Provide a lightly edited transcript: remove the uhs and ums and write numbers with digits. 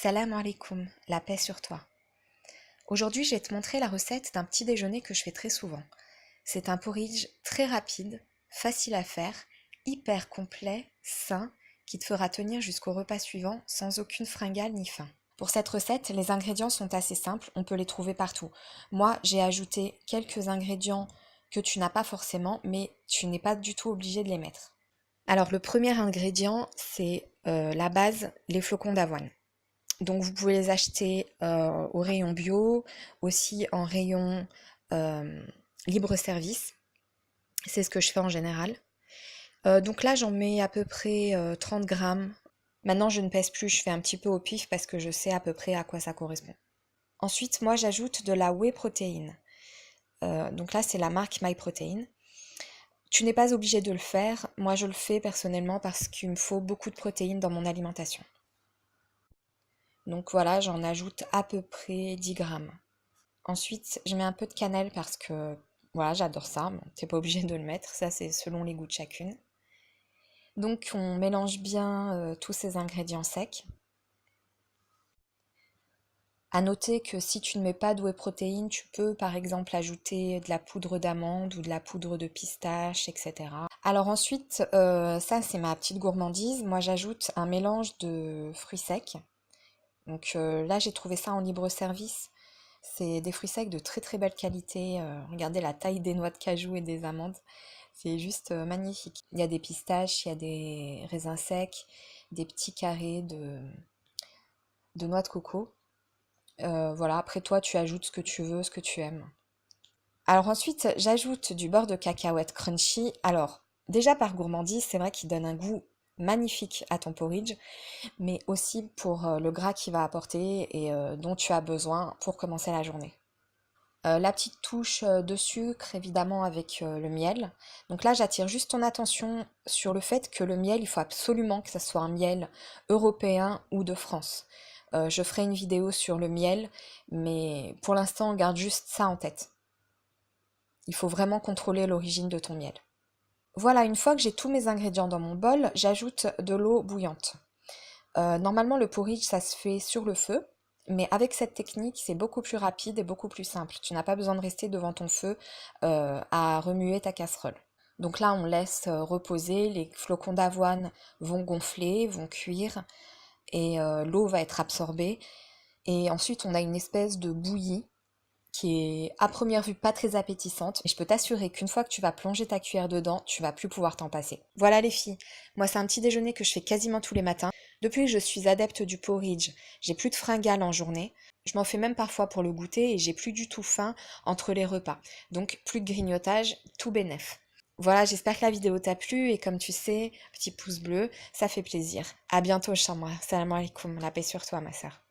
Salam alaikum, la paix sur toi. Aujourd'hui, je vais te montrer la recette d'un petit déjeuner que je fais très souvent. C'est un porridge très rapide, facile à faire, hyper complet, sain, qui te fera tenir jusqu'au repas suivant sans aucune fringale ni faim. Pour cette recette, les ingrédients sont assez simples, on peut les trouver partout. Moi, j'ai ajouté quelques ingrédients que tu n'as pas forcément, mais tu n'es pas du tout obligé de les mettre. Alors, le premier ingrédient, c'est la base, les flocons d'avoine. Donc vous pouvez les acheter au rayon bio, aussi en rayon euh, libre-service. C'est ce que je fais en général. Donc là, j'en mets à peu près 30 grammes. Maintenant, je ne pèse plus, je fais un petit peu au pif parce que je sais à peu près à quoi ça correspond. Ensuite, moi, j'ajoute de la whey protéine. Donc là, c'est la marque MyProtein. Tu n'es pas obligé de le faire. Moi, je le fais personnellement parce qu'il me faut beaucoup de protéines dans mon alimentation. Donc voilà, j'en ajoute à peu près 10 grammes. Ensuite, je mets un peu de cannelle parce que voilà, j'adore ça. Bon, t'es pas obligé de le mettre, ça c'est selon les goûts de chacune. Donc on mélange bien tous ces ingrédients secs. À noter que si tu ne mets pas de whey protéine, tu peux par exemple ajouter de la poudre d'amande ou de la poudre de pistache, etc. Alors ensuite, ça c'est ma petite gourmandise. Moi j'ajoute un mélange de fruits secs. Donc là j'ai trouvé ça en libre service. C'est des fruits secs de très très belle qualité. Regardez la taille des noix de cajou et des amandes. C'est juste magnifique. Il y a des pistaches, il y a des raisins secs, des petits carrés de noix de coco. Voilà, après toi tu ajoutes ce que tu veux, ce que tu aimes. Alors ensuite j'ajoute du beurre de cacahuète crunchy. Alors déjà par gourmandise, c'est vrai qu'il donne un goût magnifique à ton porridge, mais aussi pour le gras qu'il va apporter et dont tu as besoin pour commencer la journée. La petite touche de sucre, évidemment, avec le miel. Donc là, j'attire juste ton attention sur le fait que le miel, il faut absolument que ça soit un miel européen ou de France. Je ferai une vidéo sur le miel, mais pour l'instant, on garde juste ça en tête. Il faut vraiment contrôler l'origine de ton miel. Voilà, une fois que j'ai tous mes ingrédients dans mon bol, j'ajoute de l'eau bouillante. Normalement, le porridge, ça se fait sur le feu, mais avec cette technique, c'est beaucoup plus rapide et beaucoup plus simple. Tu n'as pas besoin de rester devant ton feu à remuer ta casserole. Donc là, on laisse reposer, les flocons d'avoine vont gonfler, vont cuire, et l'eau va être absorbée. Et ensuite, on a une espèce de bouillie qui est à première vue pas très appétissante, mais je peux t'assurer qu'une fois que tu vas plonger ta cuillère dedans, tu vas plus pouvoir t'en passer. Voilà les filles, moi c'est un petit déjeuner que je fais quasiment tous les matins. Depuis que je suis adepte du porridge, j'ai plus de fringales en journée. Je m'en fais même parfois pour le goûter et j'ai plus du tout faim entre les repas. Donc plus de grignotage, tout bénef. Voilà, j'espère que la vidéo t'a plu et comme tu sais, petit pouce bleu, ça fait plaisir. À bientôt, Chamra. Salam alaikum, la paix sur toi, ma sœur.